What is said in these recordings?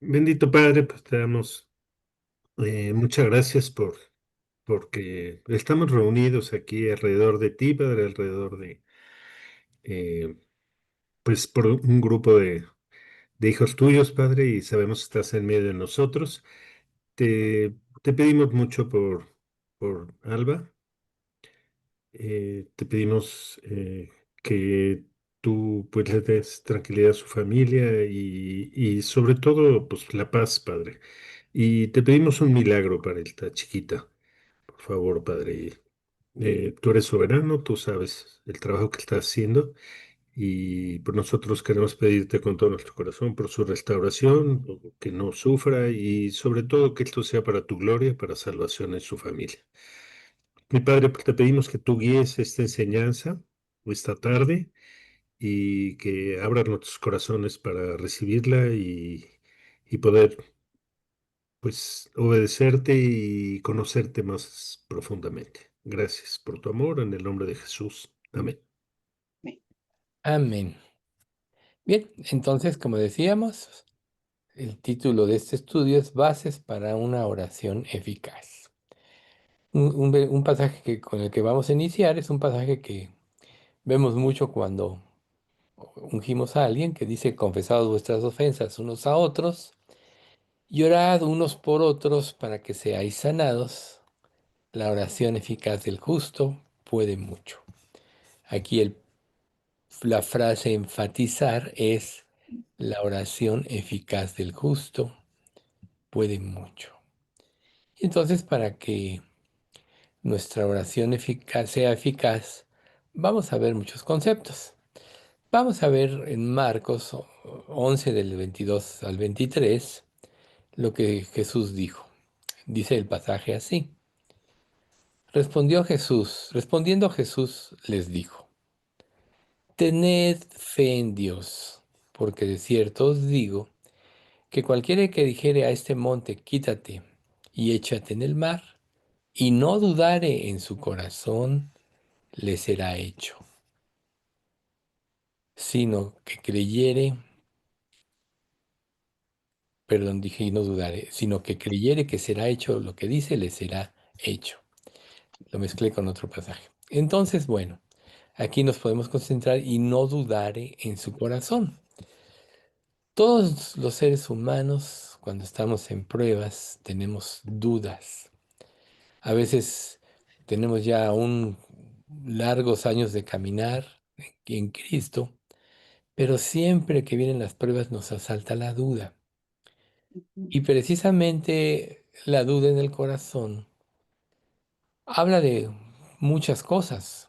Bendito Padre, pues te damos muchas gracias porque estamos reunidos aquí alrededor de ti, Padre, alrededor de, eh, pues por un grupo de hijos tuyos, Padre, y sabemos que estás en medio de nosotros. Te pedimos mucho por Alba. Te pedimos que tú pues le des tranquilidad a su familia y sobre todo pues la paz, Padre. Y te pedimos un milagro para esta chiquita, por favor, Padre. Tú eres soberano, tú sabes el trabajo que estás haciendo y por nosotros queremos pedirte con todo nuestro corazón por su restauración, que no sufra y sobre todo que esto sea para tu gloria, para salvación en su familia. Mi Padre, pues, te pedimos que tú guíes esta enseñanza esta tarde y que abras nuestros corazones para recibirla y poder, pues, obedecerte y conocerte más profundamente. Gracias por tu amor, en el nombre de Jesús. Amén. Amén. Bien, entonces, como decíamos, el título de este estudio es Bases para una oración eficaz. Un pasaje con el que vamos a iniciar es un pasaje que vemos mucho cuando ungimos a alguien, que dice: confesaos vuestras ofensas unos a otros y orad unos por otros para que seáis sanados. La oración eficaz del justo puede mucho. Aquí la frase enfatizar es: la oración eficaz del justo puede mucho. Y entonces, para que nuestra oración sea eficaz, vamos a ver muchos conceptos. Vamos a ver en Marcos 11 del 22 al 23 lo que Jesús dijo. Dice el pasaje así: respondiendo Jesús les dijo: tened fe en Dios, porque de cierto os digo que cualquiera que dijere a este monte, quítate y échate en el mar, y no dudare en su corazón, le será hecho. Sino que creyere, perdón, dije y no dudare, sino que creyere que será hecho lo que dice, le será hecho. Lo mezclé con otro pasaje. Entonces, bueno, aquí nos podemos concentrar y no dudare en su corazón. Todos los seres humanos, cuando estamos en pruebas, tenemos dudas. A veces tenemos ya aún largos años de caminar en Cristo, pero siempre que vienen las pruebas nos asalta la duda. Y precisamente la duda en el corazón habla de muchas cosas,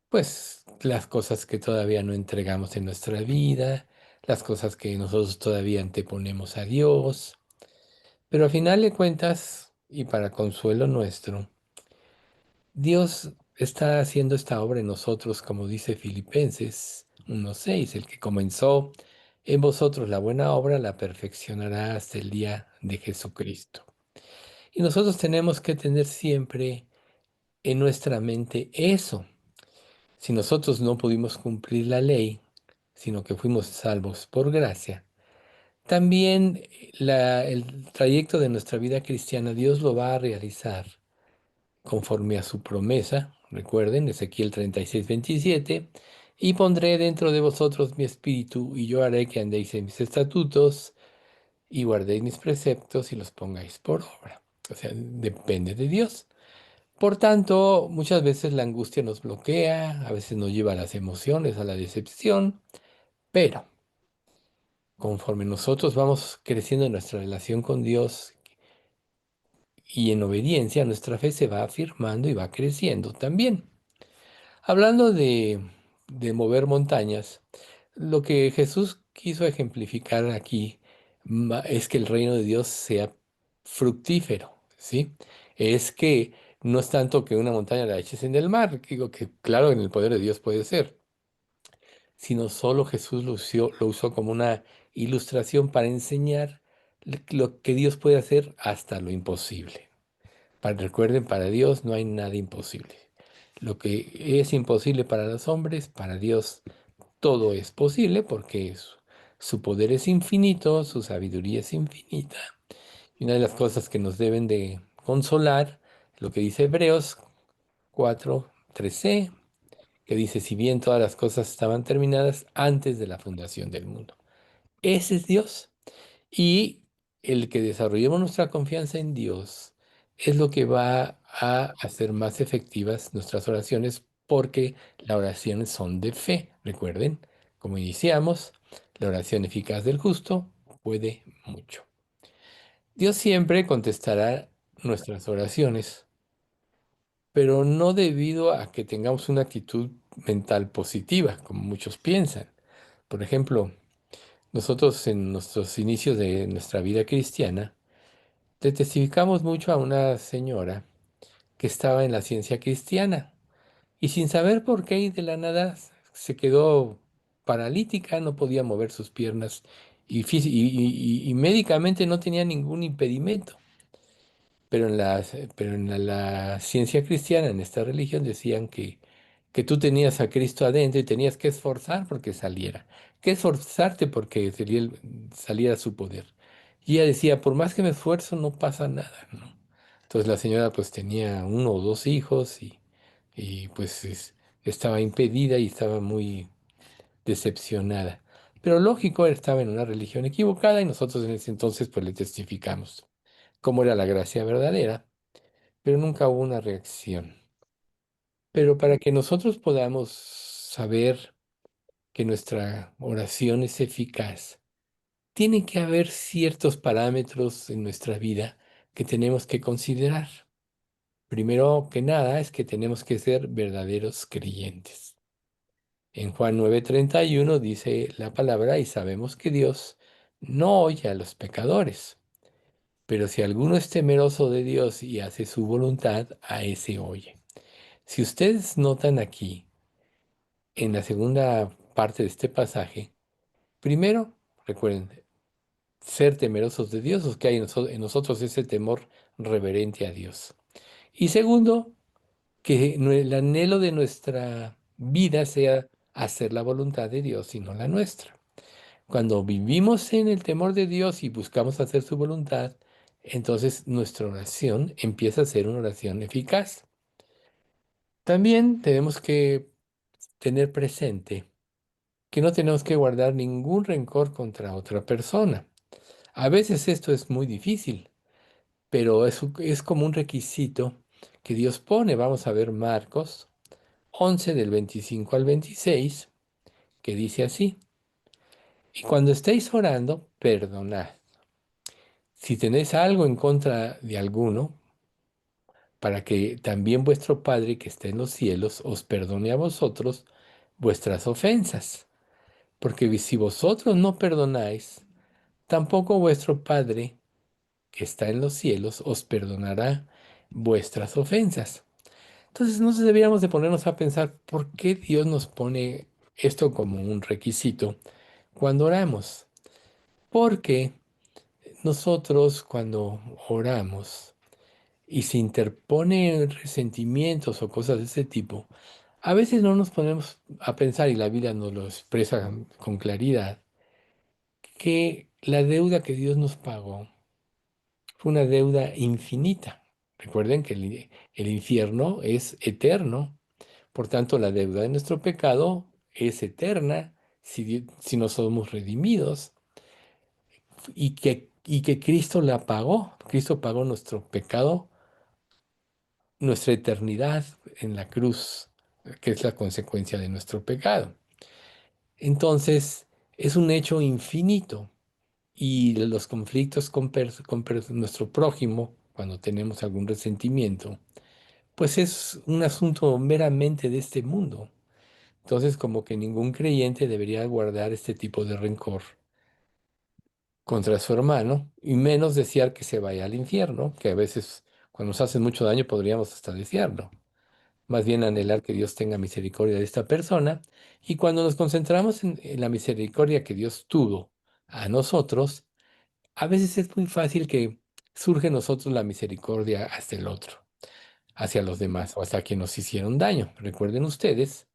pues las cosas que todavía no entregamos en nuestra vida, las cosas que nosotros todavía anteponemos a Dios, pero al final de cuentas, y para consuelo nuestro, Dios está haciendo esta obra en nosotros, como dice Filipenses 1:6: el que comenzó en vosotros la buena obra la perfeccionará hasta el día de Jesucristo. Y nosotros tenemos que tener siempre en nuestra mente eso. Si nosotros no pudimos cumplir la ley, sino que fuimos salvos por gracia, también el trayecto de nuestra vida cristiana Dios lo va a realizar conforme a su promesa. Recuerden, Ezequiel 36:27: y pondré dentro de vosotros mi espíritu, y yo haré que andéis en mis estatutos, y guardéis mis preceptos y los pongáis por obra. O sea, depende de Dios. Por tanto, muchas veces la angustia nos bloquea, a veces nos lleva a las emociones, a la decepción, pero conforme nosotros vamos creciendo en nuestra relación con Dios y en obediencia, nuestra fe se va afirmando y va creciendo también. Hablando de mover montañas, lo que Jesús quiso ejemplificar aquí es que el reino de Dios sea fructífero, ¿sí? Es que no es tanto que una montaña la eches en el mar, digo que claro, en el poder de Dios puede ser, sino solo Jesús lo usó como una ilustración para enseñar lo que Dios puede hacer hasta lo imposible. Recuerden, para Dios no hay nada imposible. Lo que es imposible para los hombres, para Dios todo es posible, porque Su poder es infinito, su sabiduría es infinita. Y una de las cosas que nos deben de consolar, lo que dice Hebreos 4:13, que dice, si bien todas las cosas estaban terminadas antes de la fundación del mundo. Ese es Dios. Y el que desarrollemos nuestra confianza en Dios es lo que va a hacer más efectivas nuestras oraciones, porque las oraciones son de fe. Recuerden, como iniciamos, la oración eficaz del justo puede mucho. Dios siempre contestará nuestras oraciones, pero no debido a que tengamos una actitud mental positiva, como muchos piensan. Por ejemplo, nosotros en nuestros inicios de nuestra vida cristiana, le testificamos mucho a una señora que estaba en la ciencia cristiana y sin saber por qué y de la nada se quedó paralítica, no podía mover sus piernas y médicamente no tenía ningún impedimento. Pero en la ciencia cristiana, en esta religión, decían que tú tenías a Cristo adentro y tenías que esforzar porque saliera, que esforzarte porque saliera su poder. Y ella decía, por más que me esfuerzo, no pasa nada, ¿no? Entonces la señora pues tenía uno o dos hijos y pues estaba impedida y estaba muy decepcionada. Pero lógico, él estaba en una religión equivocada y nosotros en ese entonces pues le testificamos cómo era la gracia verdadera, pero nunca hubo una reacción. Pero para que nosotros podamos saber que nuestra oración es eficaz, tiene que haber ciertos parámetros en nuestra vida que tenemos que considerar. Primero que nada es que tenemos que ser verdaderos creyentes. En Juan 9:31 dice la palabra y sabemos que Dios no oye a los pecadores, pero si alguno es temeroso de Dios y hace su voluntad, a ese oye. Si ustedes notan aquí, en la segunda parte de este pasaje, primero, recuerden, ser temerosos de Dios, lo que hay en nosotros es el temor reverente a Dios. Y segundo, que el anhelo de nuestra vida sea hacer la voluntad de Dios y no la nuestra. Cuando vivimos en el temor de Dios y buscamos hacer su voluntad, entonces nuestra oración empieza a ser una oración eficaz. También tenemos que tener presente que no tenemos que guardar ningún rencor contra otra persona. A veces esto es muy difícil, pero es como un requisito que Dios pone. Vamos a ver Marcos 11 del 25 al 26, que dice así, y cuando estéis orando, perdonad. Si tenéis algo en contra de alguno, para que también vuestro Padre que está en los cielos os perdone a vosotros vuestras ofensas. Porque si vosotros no perdonáis, tampoco vuestro Padre que está en los cielos os perdonará vuestras ofensas. Entonces, no deberíamos de ponernos a pensar por qué Dios nos pone esto como un requisito cuando oramos. Porque nosotros cuando oramos y se interponen resentimientos o cosas de ese tipo, a veces no nos ponemos a pensar, y la vida nos lo expresa con claridad, que la deuda que Dios nos pagó fue una deuda infinita. Recuerden que el infierno es eterno, por tanto la deuda de nuestro pecado es eterna si no somos redimidos y que Cristo la pagó. Cristo pagó nuestro pecado, nuestra eternidad en la cruz, que es la consecuencia de nuestro pecado. Entonces, es un hecho infinito. Y los conflictos con nuestro prójimo, cuando tenemos algún resentimiento, pues es un asunto meramente de este mundo. Entonces, como que ningún creyente debería guardar este tipo de rencor contra su hermano, y menos desear que se vaya al infierno, que a veces cuando nos hacen mucho daño podríamos hasta desearlo. Más bien anhelar que Dios tenga misericordia de esta persona. Y cuando nos concentramos en la misericordia que Dios tuvo a nosotros, a veces es muy fácil que surge en nosotros la misericordia hacia el otro, hacia los demás o hacia quienes nos hicieron daño. Recuerden ustedes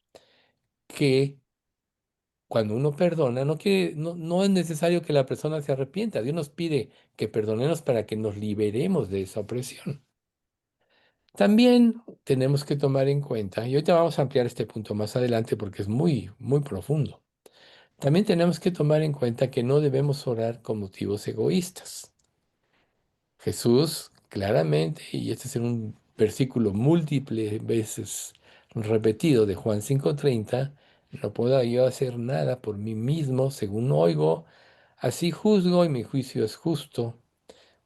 que cuando uno perdona, no es necesario que la persona se arrepienta. Dios nos pide que perdonemos para que nos liberemos de esa opresión. También tenemos que tomar en cuenta, y ahorita vamos a ampliar este punto más adelante porque es muy, muy profundo. También tenemos que tomar en cuenta que no debemos orar con motivos egoístas. Jesús claramente, y este es en un versículo múltiples veces repetido de Juan 5:30, no puedo yo hacer nada por mí mismo, según oigo, así juzgo y mi juicio es justo,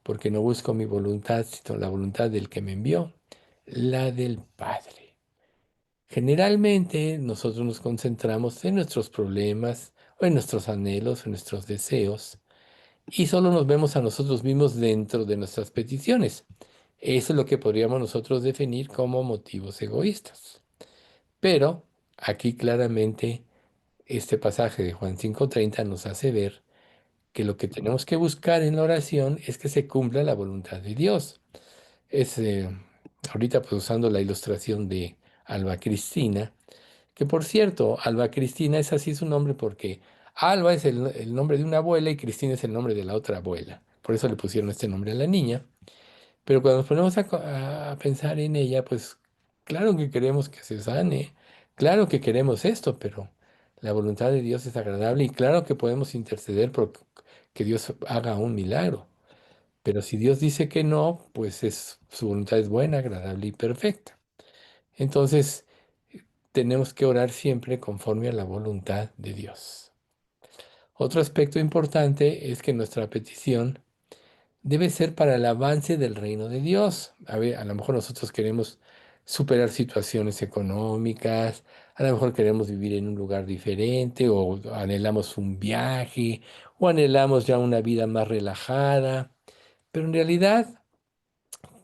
porque no busco mi voluntad, sino la voluntad del que me envió, la del Padre. Generalmente nosotros nos concentramos en nuestros problemas, o en nuestros anhelos, en nuestros deseos, y solo nos vemos a nosotros mismos dentro de nuestras peticiones. Eso es lo que podríamos nosotros definir como motivos egoístas. Pero aquí claramente este pasaje de Juan 5:30 nos hace ver que lo que tenemos que buscar en la oración es que se cumpla la voluntad de Dios. Es ahorita pues usando la ilustración de Alba Cristina, que por cierto, Alba Cristina es así su nombre porque Alba es el nombre de una abuela y Cristina es el nombre de la otra abuela. Por eso le pusieron este nombre a la niña. Pero cuando nos ponemos a pensar en ella, pues claro que queremos que se sane, claro que queremos esto, pero la voluntad de Dios es agradable y claro que podemos interceder por que Dios haga un milagro. Pero si Dios dice que no, pues su voluntad es buena, agradable y perfecta. Entonces, tenemos que orar siempre conforme a la voluntad de Dios. Otro aspecto importante es que nuestra petición debe ser para el avance del reino de Dios. A ver, a lo mejor nosotros queremos superar situaciones económicas, a lo mejor queremos vivir en un lugar diferente, o anhelamos un viaje, o anhelamos ya una vida más relajada, pero en realidad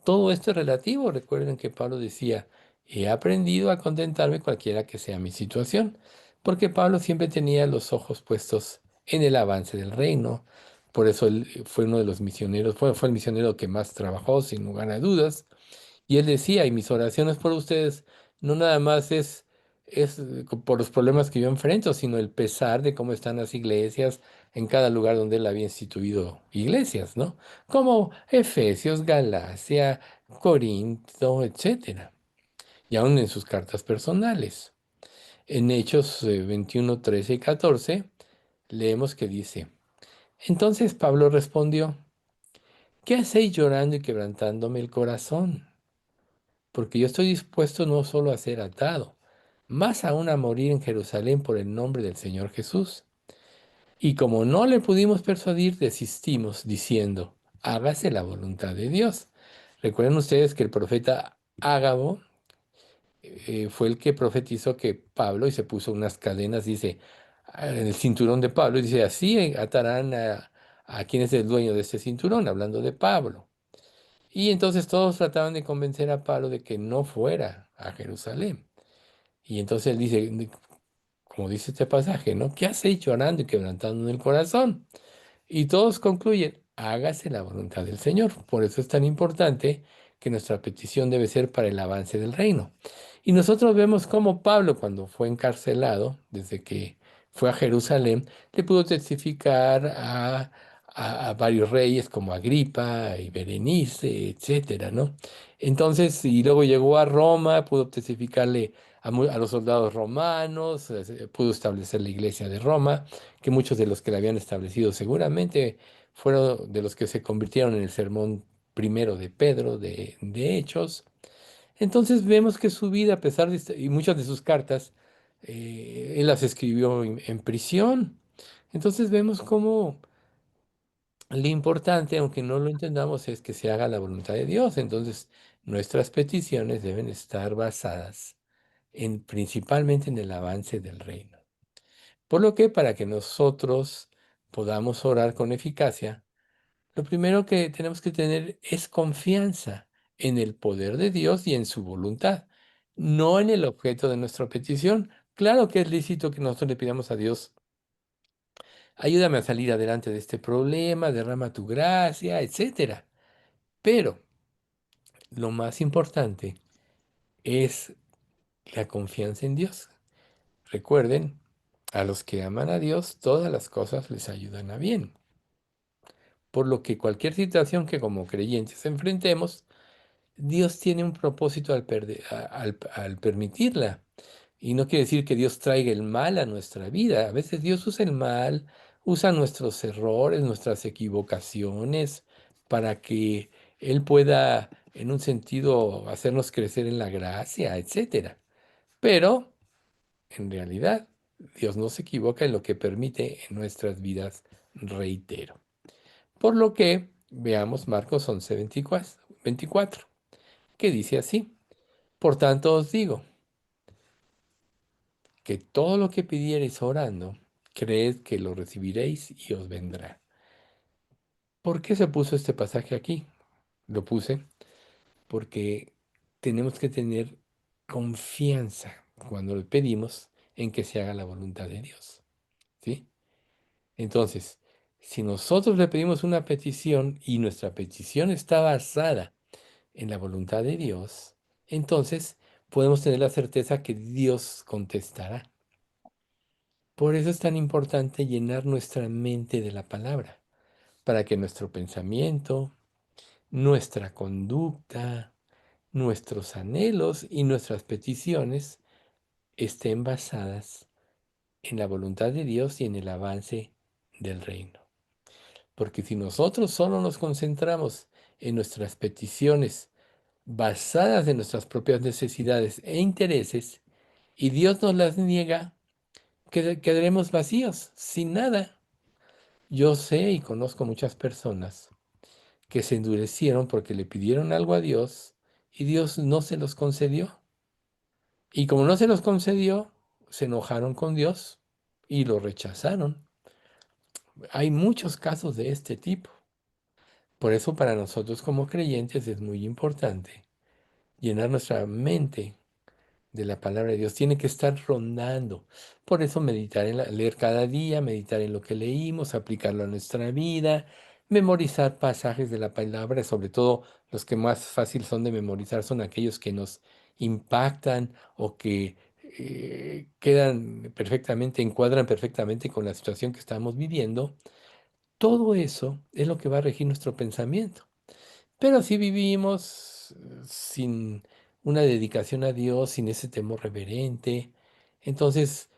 todo esto es relativo. Recuerden que Pablo decía, he aprendido a contentarme cualquiera que sea mi situación, porque Pablo siempre tenía los ojos puestos en el avance del reino. Por eso él fue uno de los misioneros, fue el misionero que más trabajó, sin lugar a dudas. Y él decía, y mis oraciones por ustedes no nada más es por los problemas que yo enfrento, sino el pesar de cómo están las iglesias en cada lugar donde él había instituido iglesias, ¿no? Como Efesios, Galacia, Corinto, etcétera. Y aún en sus cartas personales. En Hechos 21, 13 y 14 leemos que dice, entonces Pablo respondió, ¿qué hacéis llorando y quebrantándome el corazón? Porque yo estoy dispuesto no solo a ser atado, más aún a morir en Jerusalén por el nombre del Señor Jesús. Y como no le pudimos persuadir, desistimos diciendo, hágase la voluntad de Dios. Recuerden ustedes que el profeta Ágabo fue el que profetizó que Pablo, y se puso unas cadenas, dice, en el cinturón de Pablo, y dice, así atarán a quien es el dueño de este cinturón, hablando de Pablo. Y entonces todos trataban de convencer a Pablo de que no fuera a Jerusalén. Y entonces él dice, como dice este pasaje, ¿no? ¿Qué hacéis llorando y quebrantando en el corazón? Y todos concluyen, hágase la voluntad del Señor. Por eso es tan importante que nuestra petición debe ser para el avance del reino. Y nosotros vemos cómo Pablo, cuando fue encarcelado, desde que fue a Jerusalén, le pudo testificar a varios reyes como Agripa y Berenice, etcétera, ¿no? Entonces, y luego llegó a Roma, pudo testificarle a los soldados romanos, pudo establecer la iglesia de Roma, que muchos de los que la habían establecido seguramente fueron de los que se convirtieron en el sermón primero de Pedro, de Hechos. Entonces vemos que su vida, a pesar de, y muchas de sus cartas, él las escribió en prisión. Entonces vemos cómo lo importante, aunque no lo entendamos, es que se haga la voluntad de Dios. Entonces nuestras peticiones deben estar basadas principalmente en el avance del reino. Por lo que para que nosotros podamos orar con eficacia, lo primero que tenemos que tener es confianza en el poder de Dios y en su voluntad, no en el objeto de nuestra petición. Claro que es lícito que nosotros le pidamos a Dios, ayúdame a salir adelante de este problema, derrama tu gracia, etcétera. Pero lo más importante es la confianza en Dios. Recuerden a los que aman a Dios, todas las cosas les ayudan a bien. Por lo que cualquier situación que como creyentes enfrentemos, Dios tiene un propósito al permitirla. Y no quiere decir que Dios traiga el mal a nuestra vida. A veces Dios usa el mal, usa nuestros errores, nuestras equivocaciones, para que Él pueda, en un sentido, hacernos crecer en la gracia, etcétera. Pero, en realidad, Dios no se equivoca en lo que permite en nuestras vidas, reitero. Por lo que veamos Marcos 11:24, que dice así: Por tanto os digo, que todo lo que pidiereis orando, creed que lo recibiréis y os vendrá. ¿Por qué se puso este pasaje aquí? Lo puse porque tenemos que tener confianza cuando le pedimos en que se haga la voluntad de Dios, ¿sí? Entonces, si nosotros le pedimos una petición y nuestra petición está basada en la voluntad de Dios, entonces podemos tener la certeza que Dios contestará. Por eso es tan importante llenar nuestra mente de la palabra, para que nuestro pensamiento, nuestra conducta, nuestros anhelos y nuestras peticiones estén basadas en la voluntad de Dios y en el avance del reino. Porque si nosotros solo nos concentramos en nuestras peticiones basadas en nuestras propias necesidades e intereses, y Dios nos las niega, quedaremos vacíos, sin nada. Yo sé y conozco muchas personas que se endurecieron porque le pidieron algo a Dios y Dios no se los concedió. Y como no se los concedió, se enojaron con Dios y lo rechazaron. Hay muchos casos de este tipo. Por eso para nosotros como creyentes es muy importante llenar nuestra mente de la palabra de Dios. Tiene que estar rondando. Por eso meditar leer cada día, meditar en lo que leímos, aplicarlo a nuestra vida, memorizar pasajes de la palabra, sobre todo los que más fácil son de memorizar son aquellos que nos impactan o que quedan perfectamente, encuadran perfectamente con la situación que estamos viviendo. Todo eso es lo que va a regir nuestro pensamiento. Pero si vivimos sin una dedicación a Dios, sin ese temor reverente, entonces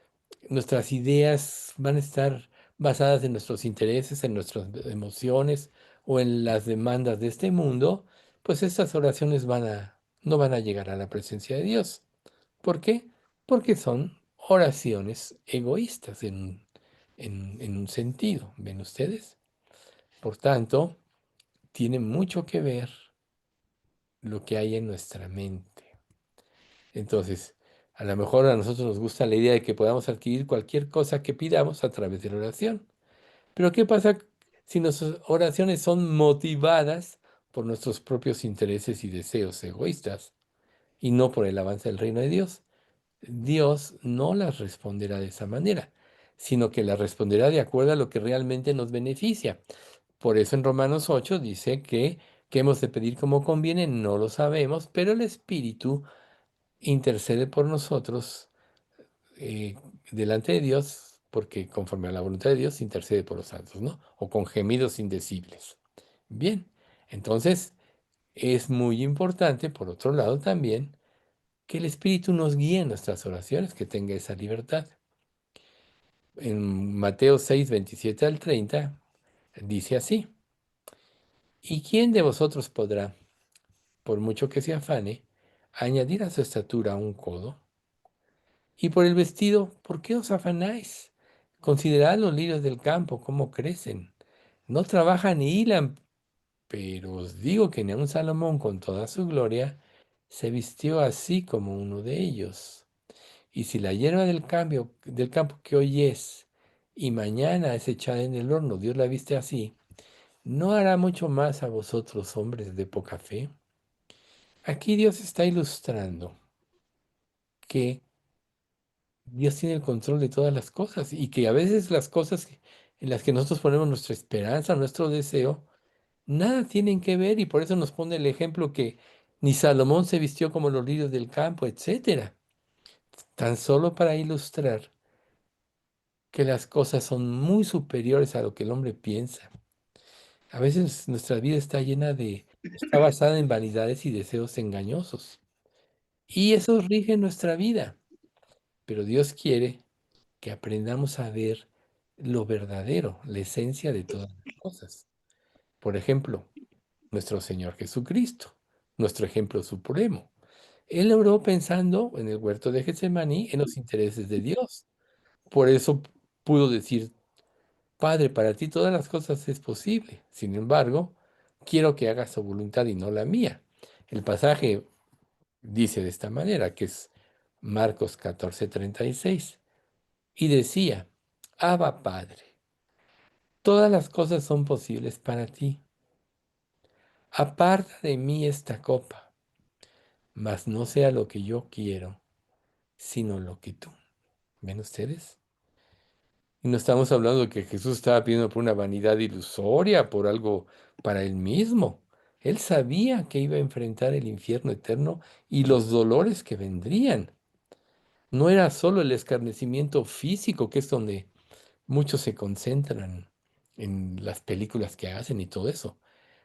nuestras ideas van a estar basadas en nuestros intereses, en nuestras emociones o en las demandas de este mundo, pues estas oraciones no van a llegar a la presencia de Dios. ¿Por qué? Porque son oraciones egoístas en un sentido, ¿ven ustedes? Por tanto, tiene mucho que ver lo que hay en nuestra mente. Entonces, a lo mejor a nosotros nos gusta la idea de que podamos adquirir cualquier cosa que pidamos a través de la oración. Pero ¿qué pasa si nuestras oraciones son motivadas por nuestros propios intereses y deseos egoístas y no por el avance del reino de Dios? Dios no las responderá de esa manera, sino que las responderá de acuerdo a lo que realmente nos beneficia. Por eso en Romanos 8 dice que hemos de pedir como conviene, no lo sabemos, pero el Espíritu intercede por nosotros eh, delante de Dios, porque conforme a la voluntad de Dios intercede por los santos, ¿no? O con gemidos indecibles. Bien, entonces es muy importante, por otro lado también, que el Espíritu nos guíe en nuestras oraciones, que tenga esa libertad. En Mateo 6:27 al 30 dice así: ¿Y quién de vosotros podrá, por mucho que se afane, añadir a su estatura un codo? Y por el vestido, ¿por qué os afanáis? Considerad los lirios del campo, cómo crecen. No trabajan ni hilan, pero os digo que ni aun Salomón con toda su gloria se vistió así como uno de ellos. Y si la hierba del campo que hoy es y mañana es echada en el horno, Dios la viste así, ¿no hará mucho más a vosotros, hombres de poca fe? Aquí Dios está ilustrando que Dios tiene el control de todas las cosas y que a veces las cosas en las que nosotros ponemos nuestra esperanza, nuestro deseo, nada tienen que ver y por eso nos pone el ejemplo que ni Salomón se vistió como los lirios del campo, etcétera. Tan solo para ilustrar que las cosas son muy superiores a lo que el hombre piensa. A veces nuestra vida está basada en vanidades y deseos engañosos. Y eso rige nuestra vida. Pero Dios quiere que aprendamos a ver lo verdadero, la esencia de todas las cosas. Por ejemplo, nuestro Señor Jesucristo, nuestro ejemplo supremo. Él oró pensando en el huerto de Getsemaní en los intereses de Dios. Por eso pudo decir, Padre, para ti todas las cosas es posible. Sin embargo, quiero que hagas tu voluntad y no la mía. El pasaje dice de esta manera, que es Marcos 14:36, y decía, Abba Padre, todas las cosas son posibles para ti. Aparta de mí esta copa, mas no sea lo que yo quiero, sino lo que tú. ¿Ven ustedes? Y no estamos hablando de que Jesús estaba pidiendo por una vanidad ilusoria, por algo para él mismo. Él sabía que iba a enfrentar el infierno eterno y los dolores que vendrían. No era solo el escarnecimiento físico, que es donde muchos se concentran en las películas que hacen y todo eso,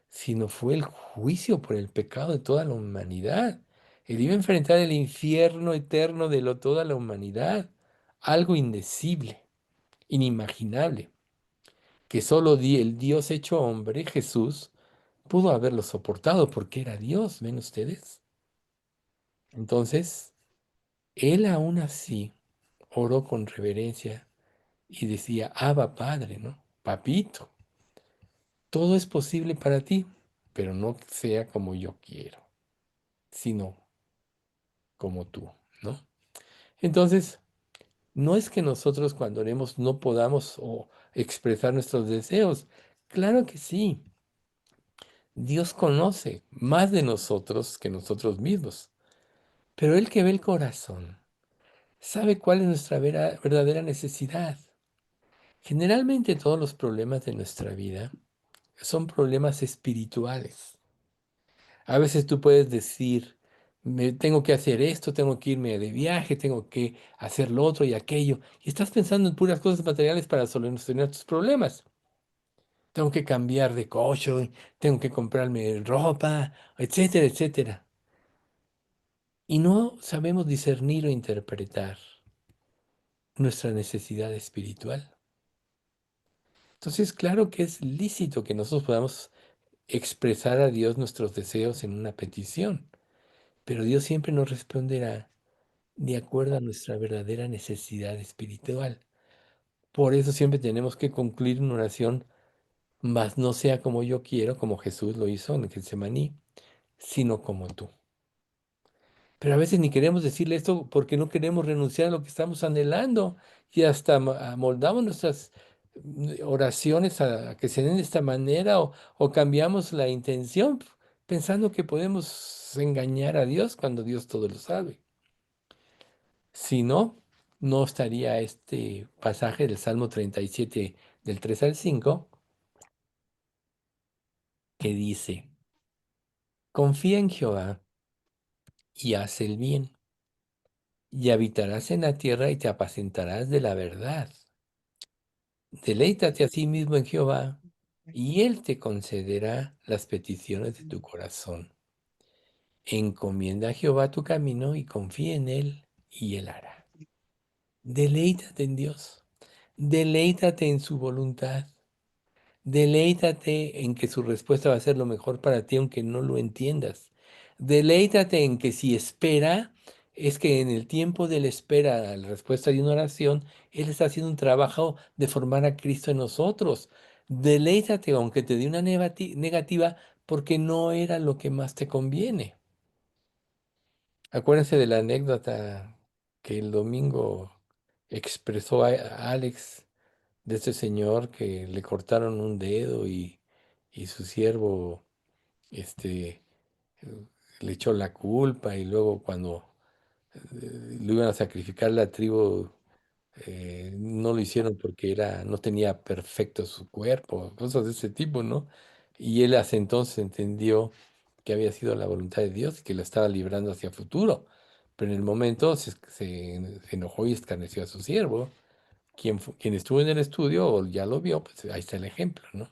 sino fue el juicio por el pecado de toda la humanidad. Él iba a enfrentar el infierno eterno de toda la humanidad, algo indecible, inimaginable, que solo el Dios hecho hombre, Jesús, pudo haberlo soportado porque era Dios, ¿ven ustedes? Entonces, él aún así oró con reverencia y decía, Abba Padre, ¿no? Papito, todo es posible para ti, pero no sea como yo quiero, sino como tú, ¿no? Entonces, no es que nosotros cuando oremos no podamos expresar nuestros deseos. Claro que sí. Dios conoce más de nosotros que nosotros mismos, pero Él que ve el corazón sabe cuál es nuestra verdadera necesidad. Generalmente todos los problemas de nuestra vida son problemas espirituales. A veces tú puedes decir, tengo que hacer esto, tengo que irme de viaje, tengo que hacer lo otro y aquello, y estás pensando en puras cosas materiales para solucionar tus problemas. Tengo que cambiar de coche, tengo que comprarme ropa, etcétera, etcétera. Y no sabemos discernir o interpretar nuestra necesidad espiritual. Entonces, claro que es lícito que nosotros podamos expresar a Dios nuestros deseos en una petición, pero Dios siempre nos responderá de acuerdo a nuestra verdadera necesidad espiritual. Por eso siempre tenemos que concluir una oración, mas no sea como yo quiero, como Jesús lo hizo en Getsemaní, sino como tú. Pero a veces ni queremos decirle esto porque no queremos renunciar a lo que estamos anhelando y hasta amoldamos nuestras oraciones a que se den de esta manera o cambiamos la intención pensando que podemos engañar a Dios cuando Dios todo lo sabe. Si no, no estaría este pasaje del Salmo 37 del 3 al 5 que dice, confía en Jehová y haz el bien, y habitarás en la tierra y te apacentarás de la verdad. Deleítate a sí mismo en Jehová, y Él te concederá las peticiones de tu corazón. Encomienda a Jehová tu camino y confía en Él, y Él hará. Deleítate en Dios, deleítate en su voluntad. Deleítate en que su respuesta va a ser lo mejor para ti, aunque no lo entiendas. Deleítate en que si espera, es que en el tiempo de la espera a la respuesta de una oración, Él está haciendo un trabajo de formar a Cristo en nosotros. Deleítate, aunque te dé una negativa, porque no era lo que más te conviene. Acuérdense de la anécdota que el domingo expresó a Alex de este señor que le cortaron un dedo y su siervo este, eh, le echó la culpa y luego cuando lo iban a sacrificar la tribu, no lo hicieron porque no tenía perfecto su cuerpo, cosas de ese tipo, ¿no? Y él hasta entonces entendió que había sido la voluntad de Dios y que lo estaba librando hacia futuro. Pero en el momento se enojó y escarneció a su siervo Quien estuvo en el estudio o ya lo vio, pues ahí está el ejemplo, ¿no?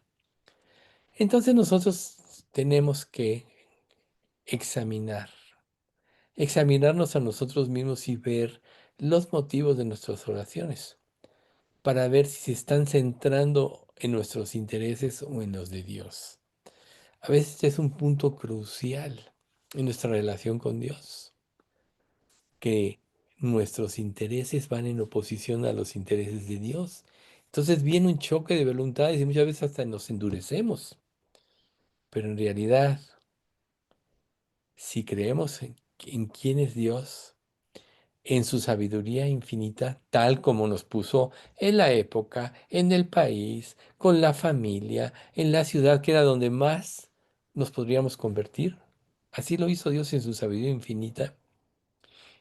Entonces nosotros tenemos que examinar, examinarnos a nosotros mismos y ver los motivos de nuestras oraciones para ver si se están centrando en nuestros intereses o en los de Dios. A veces es un punto crucial en nuestra relación con Dios, que nuestros intereses van en oposición a los intereses de Dios. Entonces viene un choque de voluntades y muchas veces hasta nos endurecemos. Pero en realidad, si creemos en quién es Dios, en su sabiduría infinita, tal como nos puso en la época, en el país, con la familia, en la ciudad que era donde más nos podríamos convertir. Así lo hizo Dios en su sabiduría infinita.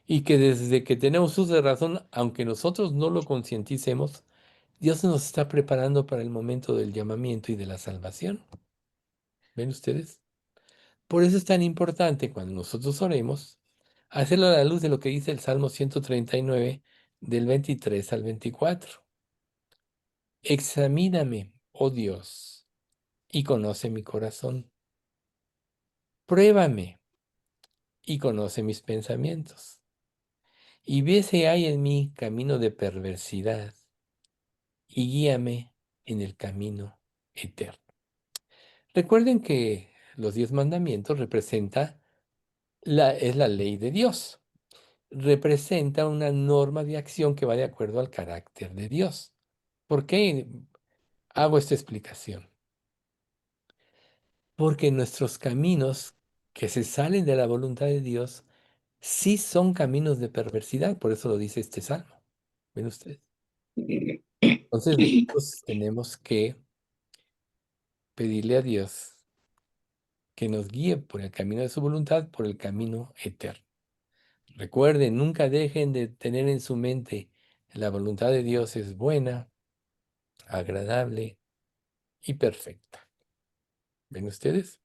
Y que desde que tenemos uso de razón, aunque nosotros no lo concienticemos, Dios nos está preparando para el momento del llamamiento y de la salvación. ¿Ven ustedes? Por eso es tan importante cuando nosotros oremos, hacerlo a la luz de lo que dice el Salmo 139, del 23 al 24. Examíname, oh Dios, y conoce mi corazón. Pruébame y conoce mis pensamientos. Y ve si hay en mí camino de perversidad y guíame en el camino eterno. Recuerden que los 10 mandamientos es la ley de Dios. Representa una norma de acción que va de acuerdo al carácter de Dios. ¿Por qué hago esta explicación? Porque nuestros caminos que se salen de la voluntad de Dios sí son caminos de perversidad, por eso lo dice este salmo. ¿Ven ustedes? Entonces nosotros tenemos que pedirle a Dios que nos guíe por el camino de su voluntad, por el camino eterno. Recuerden, nunca dejen de tener en su mente la voluntad de Dios es buena, agradable y perfecta. ¿Ven ustedes?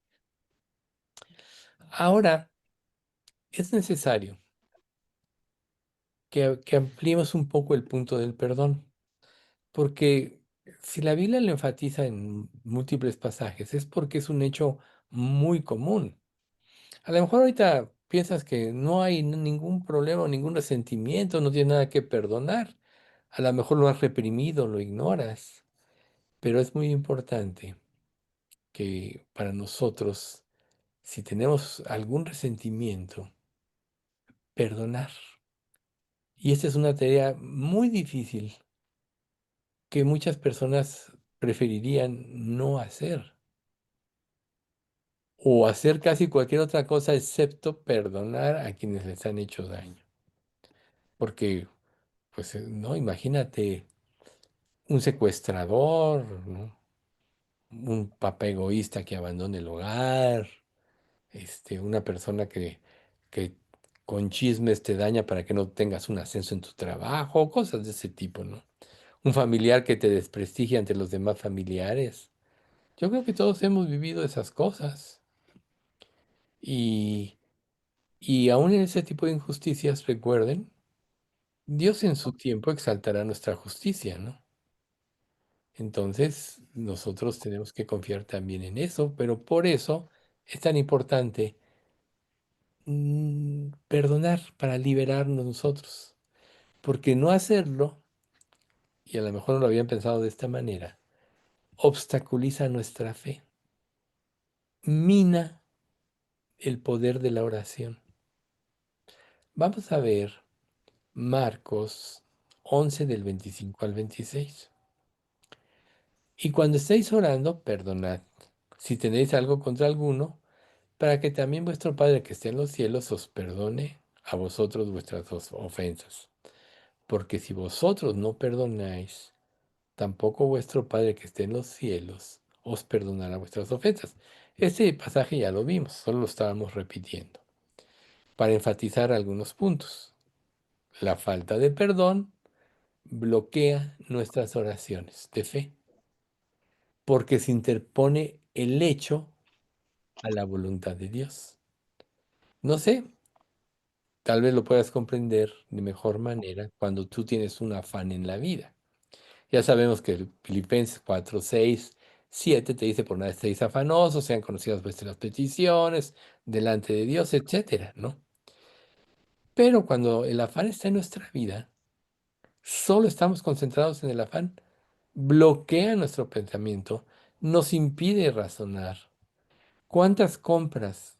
Ahora, es necesario que ampliemos un poco el punto del perdón, porque si la Biblia lo enfatiza en múltiples pasajes, es porque es un hecho muy común. A lo mejor ahorita piensas que no hay ningún problema o ningún resentimiento, no tienes nada que perdonar. A lo mejor lo has reprimido, lo ignoras, pero es muy importante que para nosotros, si tenemos algún resentimiento, perdonar. Y esta es una tarea muy difícil que muchas personas preferirían no hacer o hacer casi cualquier otra cosa excepto perdonar a quienes les han hecho daño. Porque, pues, no, imagínate un secuestrador, ¿no? Un papá egoísta que abandone el hogar, una persona que con chismes te daña para que no tengas un ascenso en tu trabajo, cosas de ese tipo, ¿no? Un familiar que te desprestigia ante los demás familiares. Yo creo que todos hemos vivido esas cosas. Y, y aún en ese tipo de injusticias, recuerden, Dios en su tiempo exaltará nuestra justicia, ¿no? Entonces, nosotros tenemos que confiar también en eso, pero por eso es tan importante perdonar para liberarnos nosotros, porque no hacerlo, y a lo mejor no lo habían pensado de esta manera, obstaculiza nuestra fe, mina el poder de la oración. Vamos a ver Marcos 11 del 25 al 26. Y cuando estéis orando, perdonad, si tenéis algo contra alguno, para que también vuestro Padre que esté en los cielos os perdone a vosotros vuestras ofensas. Porque si vosotros no perdonáis, tampoco vuestro Padre que esté en los cielos os perdonará vuestras ofensas. Este pasaje ya lo vimos, solo lo estábamos repitiendo, para enfatizar algunos puntos. La falta de perdón bloquea nuestras oraciones de fe, porque se interpone el hecho a la voluntad de Dios. No sé, tal vez lo puedas comprender de mejor manera cuando tú tienes un afán en la vida. Ya sabemos que Filipenses 4, 6, 7 te dice, por nada estéis afanosos, sean conocidas vuestras peticiones delante de Dios, etcétera, ¿no? Pero cuando el afán está en nuestra vida, solo estamos concentrados en el afán, bloquea nuestro pensamiento, nos impide razonar. ¿Cuántas compras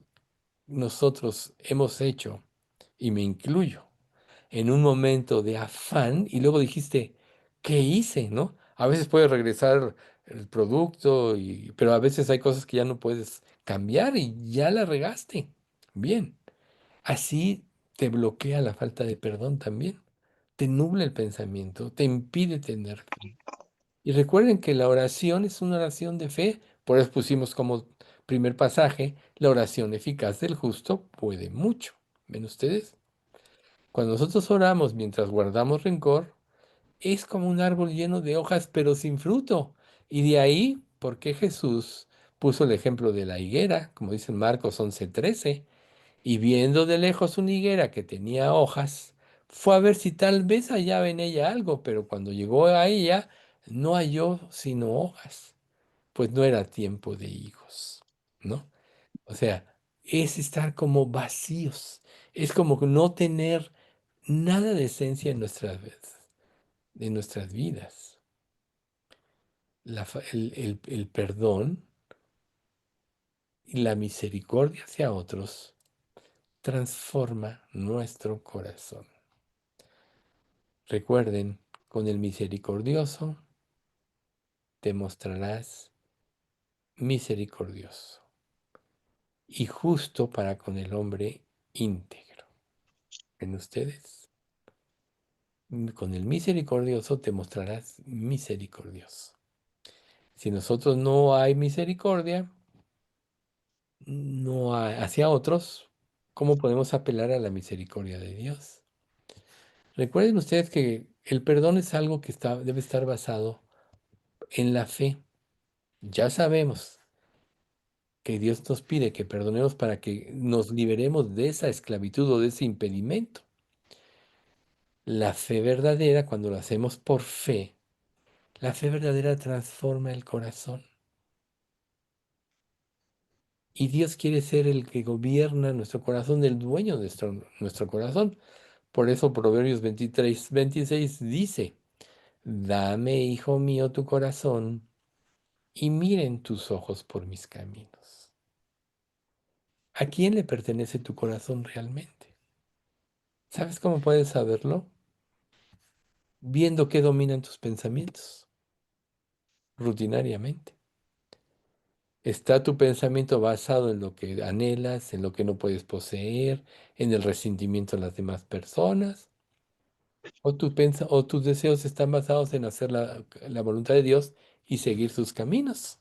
nosotros hemos hecho, y me incluyo, en un momento de afán y luego dijiste, ¿qué hice? ¿No? A veces puedes regresar el producto, pero a veces hay cosas que ya no puedes cambiar y ya la regaste. Bien, así te bloquea la falta de perdón también. Te nubla el pensamiento, te impide tener fe. Y recuerden que la oración es una oración de fe, por eso pusimos como primer pasaje, la oración eficaz del justo puede mucho. ¿Ven ustedes? Cuando nosotros oramos mientras guardamos rencor, es como un árbol lleno de hojas pero sin fruto. Y de ahí, ¿por qué Jesús puso el ejemplo de la higuera, como dice en Marcos 11:13? Y viendo de lejos una higuera que tenía hojas, fue a ver si tal vez hallaba en ella algo, pero cuando llegó a ella, no halló sino hojas, pues no era tiempo de higos, ¿no? O sea, es estar como vacíos, es como que no tener nada de esencia en nuestras vidas. El perdón y la misericordia hacia otros transforma nuestro corazón. Recuerden, con el misericordioso te mostrarás misericordioso y justo para con el hombre íntegro. ¿En ustedes? Con el misericordioso te mostrarás misericordioso. Si nosotros no hay misericordia, no hay hacia otros, ¿cómo podemos apelar a la misericordia de Dios? Recuerden ustedes que el perdón es algo que debe estar basado en la fe. Ya sabemos que Dios nos pide que perdonemos para que nos liberemos de esa esclavitud o de ese impedimento. La fe verdadera, cuando lo hacemos por fe, la fe verdadera transforma el corazón. Y Dios quiere ser el que gobierna nuestro corazón, el dueño de nuestro corazón. Por eso Proverbios 23, 26 dice, dame, hijo mío, tu corazón y miren tus ojos por mis caminos. ¿A quién le pertenece tu corazón realmente? ¿Sabes cómo puedes saberlo? Viendo qué dominan tus pensamientos rutinariamente. ¿Está tu pensamiento basado en lo que anhelas, en lo que no puedes poseer, en el resentimiento de las demás personas? ¿O tus deseos están basados en hacer la voluntad de Dios y seguir sus caminos?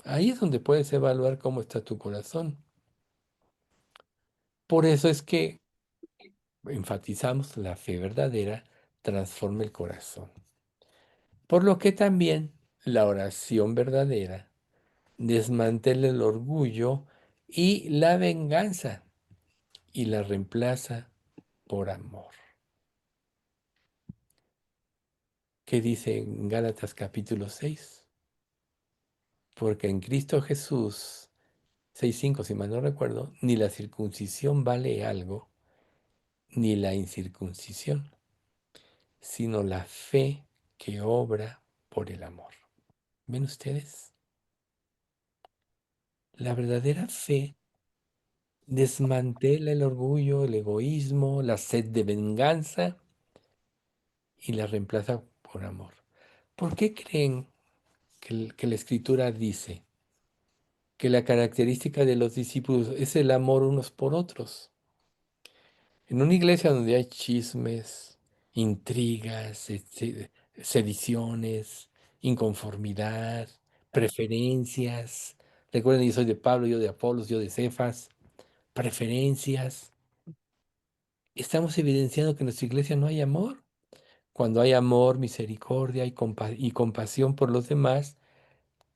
Ahí es donde puedes evaluar cómo está tu corazón. Por eso es que enfatizamos la fe verdadera transforma el corazón. Por lo que también la oración verdadera desmantela el orgullo y la venganza y la reemplaza por amor. ¿Qué dice en Gálatas capítulo 6? Porque en Cristo Jesús, 6:5 si mal no recuerdo, ni la circuncisión vale algo, ni la incircuncisión, sino la fe que obra por el amor. ¿Ven ustedes? La verdadera fe desmantela el orgullo, el egoísmo, la sed de venganza y la reemplaza por amor. ¿Por qué creen que la Escritura dice que la característica de los discípulos es el amor unos por otros? En una iglesia donde hay chismes, intrigas, sediciones, inconformidad, preferencias. Recuerden, yo soy de Pablo, yo de Apolos, yo de Cefas. Preferencias. Estamos evidenciando que en nuestra iglesia no hay amor. Cuando hay amor, misericordia y compasión por los demás,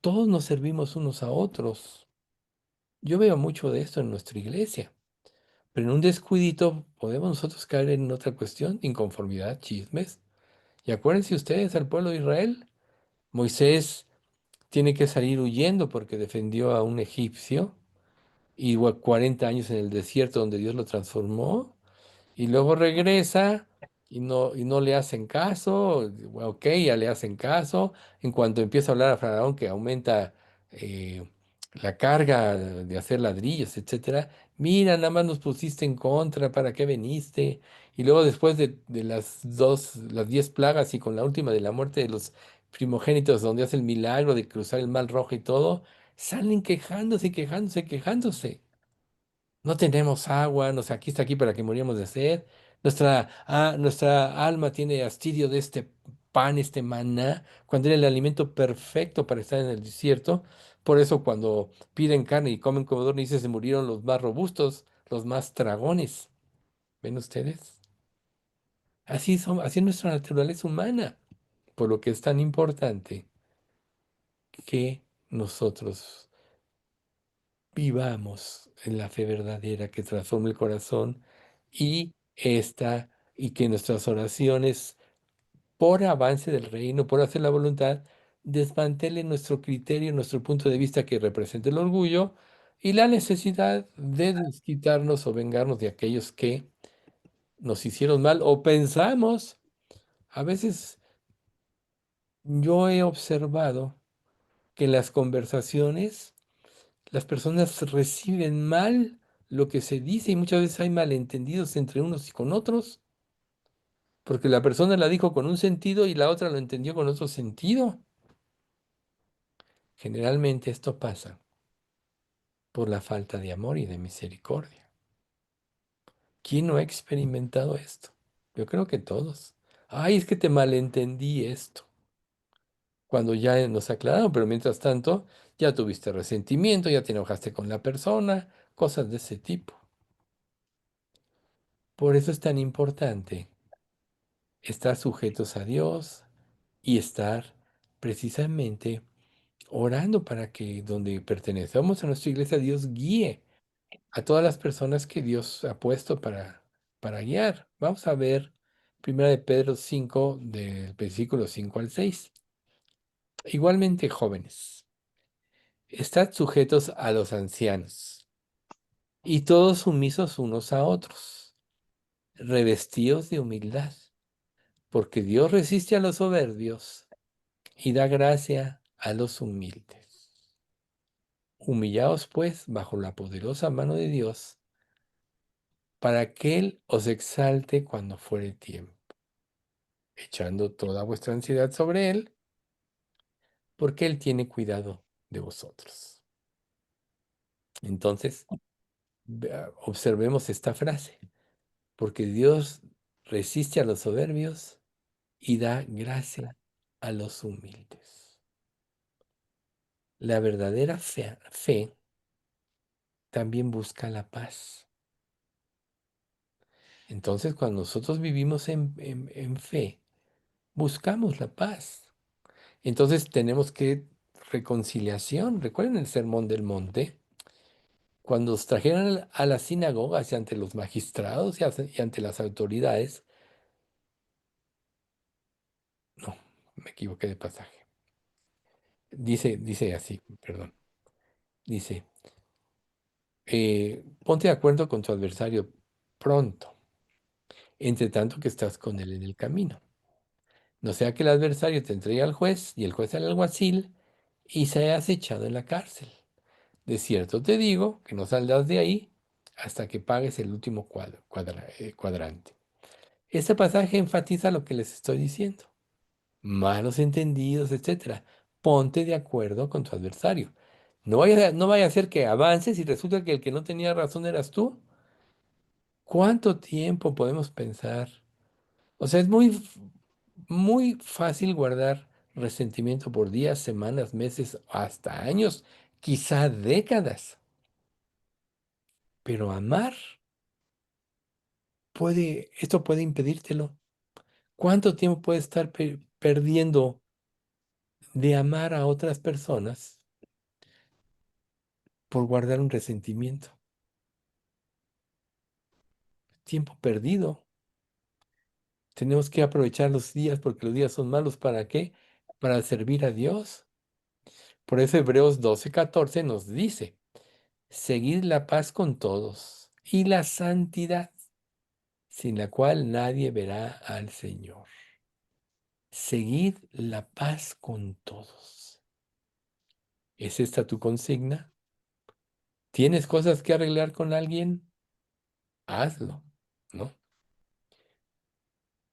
todos nos servimos unos a otros. Yo veo mucho de esto en nuestra iglesia, pero en un descuidito podemos nosotros caer en otra cuestión, inconformidad, chismes, Y acuérdense ustedes, al pueblo de Israel, Moisés tiene que salir huyendo porque defendió a un egipcio y 40 años en el desierto donde Dios lo transformó. Y luego regresa y no le hacen caso, ok, ya le hacen caso. En cuanto empieza a hablar a Faraón que aumenta la carga de hacer ladrillos, etcétera, mira, nada más nos pusiste en contra, ¿para qué veniste? Y luego después de las 10 plagas y con la última de la muerte de los primogénitos, donde hace el milagro de cruzar el Mar Rojo y todo, salen quejándose, quejándose, quejándose. No tenemos agua, aquí está aquí para que moríamos de sed. Nuestra alma tiene hastidio de este pan, este maná, cuando era el alimento perfecto para estar en el desierto. Por eso cuando piden carne y comen codornices se murieron los más robustos, los más dragones. ¿Ven ustedes? Así es nuestra naturaleza humana. Por lo que es tan importante que nosotros vivamos en la fe verdadera que transforma el corazón y que nuestras oraciones por avance del reino, por hacer la voluntad, desmantelen nuestro criterio, nuestro punto de vista que representa el orgullo y la necesidad de desquitarnos o vengarnos de aquellos que nos hicieron mal o pensamos. A veces yo he observado que en las conversaciones las personas reciben mal lo que se dice y muchas veces hay malentendidos entre unos y con otros, porque la persona la dijo con un sentido y la otra lo entendió con otro sentido. Generalmente esto pasa por la falta de amor y de misericordia. ¿Quién no ha experimentado esto? Yo creo que todos. Ay, es que te malentendí esto. Cuando ya nos aclararon, pero mientras tanto ya tuviste resentimiento, ya te enojaste con la persona, cosas de ese tipo. Por eso es tan importante estar sujetos a Dios y estar precisamente orando para que donde pertenecemos a nuestra iglesia, Dios guíe a todas las personas que Dios ha puesto para guiar. Vamos a ver 1 de Pedro 5 del versículo 5 al 6. Igualmente, jóvenes, estad sujetos a los ancianos y todos sumisos unos a otros, revestidos de humildad, porque Dios resiste a los soberbios y da gracia a los humildes. Humillaos pues bajo la poderosa mano de Dios, para que Él os exalte cuando fuere tiempo, echando toda vuestra ansiedad sobre Él, porque Él tiene cuidado de vosotros. Entonces, observemos esta frase, porque Dios resiste a los soberbios y da gracia a los humildes. La verdadera fe también busca la paz. Entonces, cuando nosotros vivimos en fe, buscamos la paz. Entonces tenemos que reconciliación. Recuerden el sermón del monte, cuando os trajeron a las sinagogas y ante los magistrados y ante las autoridades. No, me equivoqué de pasaje. Dice así, perdón. Dice, ponte de acuerdo con tu adversario pronto, entre tanto que estás con él en el camino. No sea que el adversario te entregue al juez y el juez al alguacil y seas echado en la cárcel. De cierto te digo que no saldrás de ahí hasta que pagues el último cuadrante. Este pasaje enfatiza lo que les estoy diciendo. Malos entendidos, etcétera. Ponte de acuerdo con tu adversario. No vaya a ser que avances y resulta que el que no tenía razón eras tú. ¿Cuánto tiempo podemos pensar? O sea, es muy fácil guardar resentimiento por días, semanas, meses, hasta años, quizá décadas. Pero amar esto puede impedírtelo. ¿Cuánto tiempo puedes estar perdiendo de amar a otras personas por guardar un resentimiento? Tiempo perdido. Tenemos que aprovechar los días porque los días son malos. ¿Para qué? Para servir a Dios. Por eso Hebreos 12:14 nos dice, seguid la paz con todos y la santidad, sin la cual nadie verá al Señor. Seguid la paz con todos. ¿Es esta tu consigna? ¿Tienes cosas que arreglar con alguien? Hazlo, ¿no?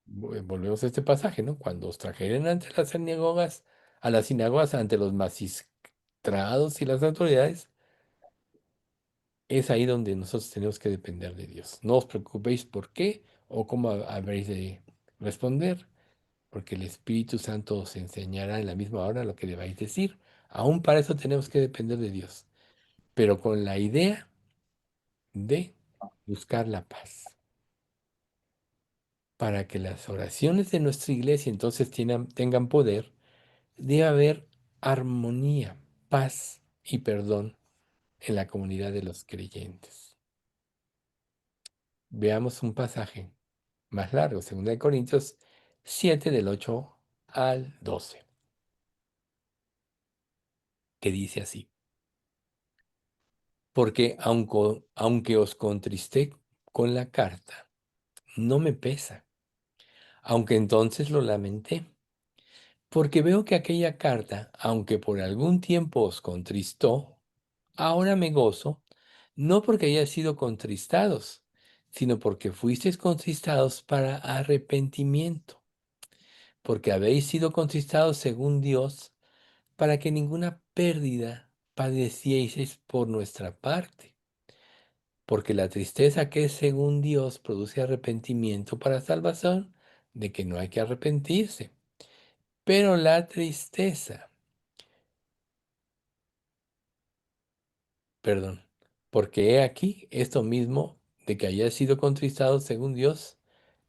Volvemos a este pasaje, ¿no? Cuando os trajeren ante las sinagogas, ante los magistrados y las autoridades, es ahí donde nosotros tenemos que depender de Dios. No os preocupéis por qué o cómo habréis de responder, porque el Espíritu Santo os enseñará en la misma hora lo que debáis decir. Aún para eso tenemos que depender de Dios, pero con la idea de buscar la paz, para que las oraciones de nuestra iglesia entonces tengan poder. Debe haber armonía, paz y perdón en la comunidad de los creyentes. Veamos un pasaje más largo, 2 Corintios 7 del 8 al 12, que dice así, porque aunque os contristé con la carta, no me pesa, aunque entonces lo lamenté, porque veo que aquella carta, aunque por algún tiempo os contristó, ahora me gozo, no porque hayáis sido contristados, sino porque fuisteis contristados para arrepentimiento, porque habéis sido contristados según Dios, para que ninguna pérdida padecieseis por nuestra parte, porque la tristeza que es según Dios produce arrepentimiento para salvación, de que no hay que arrepentirse, pero la tristeza, perdón, porque he aquí esto mismo de que hayáis sido contristados según Dios.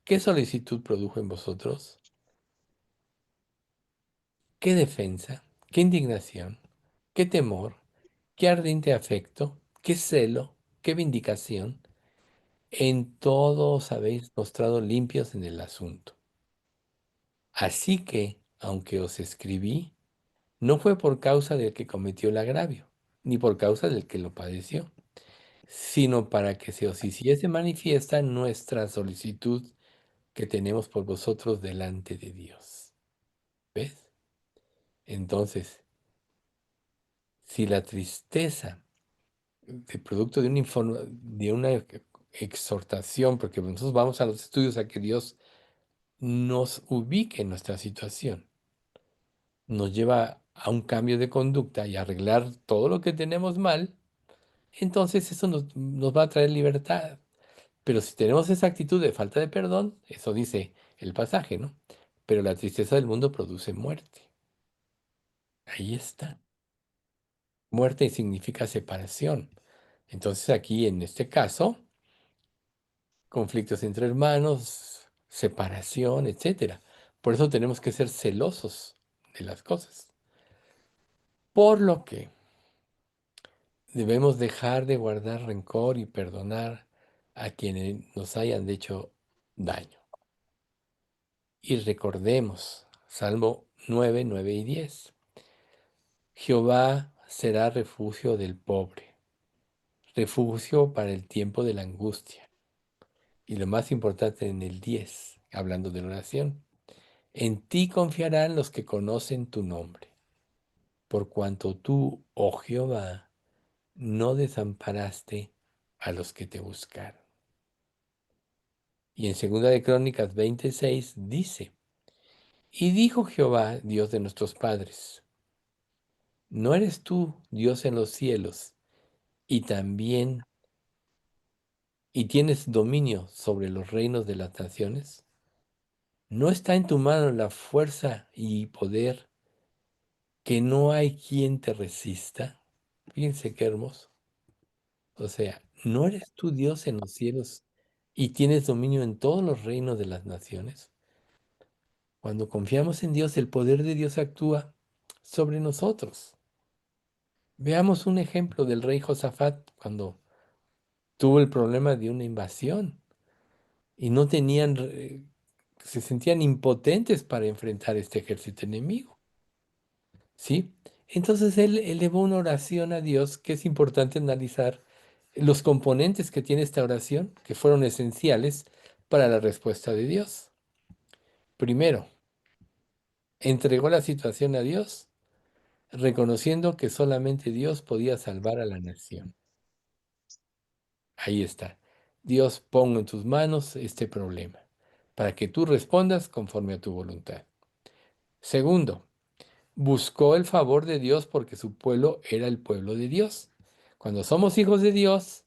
¿Qué solicitud produjo en vosotros? ¿Qué defensa? ¿Qué indignación? ¿Qué temor? ¿Qué ardiente afecto? ¿Qué celo? ¿Qué vindicación? En todo os habéis mostrado limpios en el asunto. Así que, aunque os escribí, no fue por causa del que cometió el agravio, ni por causa del que lo padeció, sino para que se os hiciese manifiesta nuestra solicitud que tenemos por vosotros delante de Dios. ¿Ves? Entonces, si la tristeza, producto de de una exhortación, porque nosotros vamos a los estudios a que Dios nos ubique en nuestra situación, nos lleva a un cambio de conducta y a arreglar todo lo que tenemos mal, entonces eso nos va a traer libertad. Pero si tenemos esa actitud de falta de perdón, eso dice el pasaje, ¿no? Pero la tristeza del mundo produce muerte. Ahí está. Muerte significa separación. Entonces aquí, en este caso, conflictos entre hermanos, separación, etcétera. Por eso tenemos que ser celosos de las cosas. Por lo que debemos dejar de guardar rencor y perdonar a quienes nos hayan hecho daño. Y recordemos, Salmo 9, 9 y 10. Jehová será refugio del pobre, refugio para el tiempo de la angustia. Y lo más importante en el 10, hablando de la oración, en ti confiarán los que conocen tu nombre, por cuanto tú, oh Jehová, no desamparaste a los que te buscaron. Y en Segunda de Crónicas 26 dice, y dijo Jehová, Dios de nuestros padres, ¿no eres tú Dios en los cielos y también y tienes dominio sobre los reinos de las naciones? ¿No está en tu mano la fuerza y poder, que no hay quien te resista? Fíjense qué hermoso. O sea, ¿no eres tú Dios en los cielos y tienes dominio en todos los reinos de las naciones? Cuando confiamos en Dios, el poder de Dios actúa sobre nosotros. Veamos un ejemplo del rey Josafat cuando tuvo el problema de una invasión y no tenían se sentían impotentes para enfrentar este ejército enemigo, ¿sí? Entonces él elevó una oración a Dios, que es importante analizar los componentes que tiene esta oración, que fueron esenciales para la respuesta de Dios. Primero, entregó la situación a Dios, reconociendo que solamente Dios podía salvar a la nación. Ahí está. Dios, pongo en tus manos este problema, para que tú respondas conforme a tu voluntad. Segundo, buscó el favor de Dios porque su pueblo era el pueblo de Dios. Cuando somos hijos de Dios,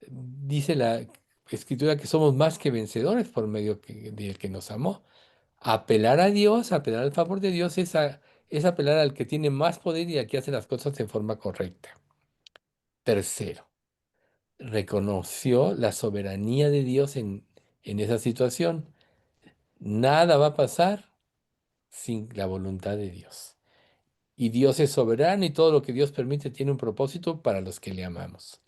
dice la Escritura que somos más que vencedores por medio del que nos amó. Apelar a Dios, apelar al favor de Dios es apelar al que tiene más poder y al que hace las cosas de forma correcta. Tercero, reconoció la soberanía de Dios en esa situación. Nada va a pasar sin la voluntad de Dios. Y Dios es soberano y todo lo que Dios permite tiene un propósito para los que le amamos.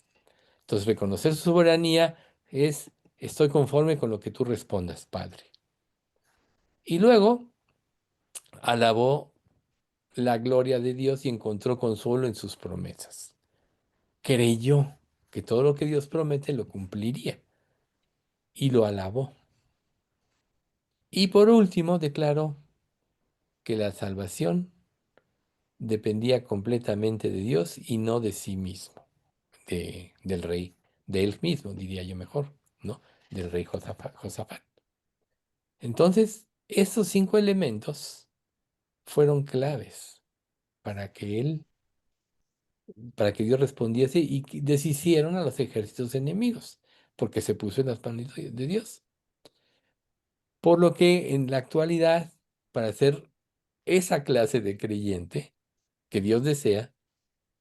Entonces, reconocer su soberanía es, estoy conforme con lo que tú respondas, Padre. Y luego alabó la gloria de Dios y encontró consuelo en sus promesas. Creyó que todo lo que Dios promete lo cumpliría y lo alabó. Y por último, declaró que la salvación dependía completamente de Dios y no de sí mismo, del rey, de él mismo, diría yo mejor, ¿no? Del rey Josafat. Entonces, estos 5 elementos fueron claves para que él, para que Dios respondiese y que deshicieron a los ejércitos enemigos, porque se puso en las manos de Dios. Por lo que en la actualidad, para ser esa clase de creyente que Dios desea,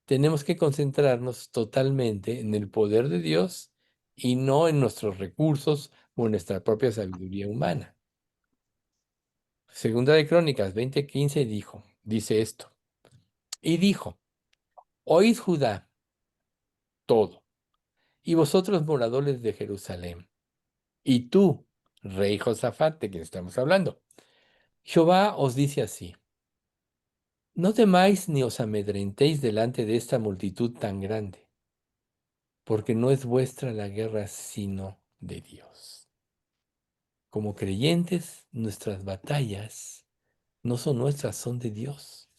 tenemos que concentrarnos totalmente en el poder de Dios y no en nuestros recursos o en nuestra propia sabiduría humana. Segunda de Crónicas 20:15 dice esto, y dijo, oíd Judá todo, y vosotros moradores de Jerusalén, y tú, rey Josafat, de quien estamos hablando, Jehová os dice así, no temáis ni os amedrentéis delante de esta multitud tan grande, porque no es vuestra la guerra, sino de Dios. Como creyentes, nuestras batallas no son nuestras, son de Dios.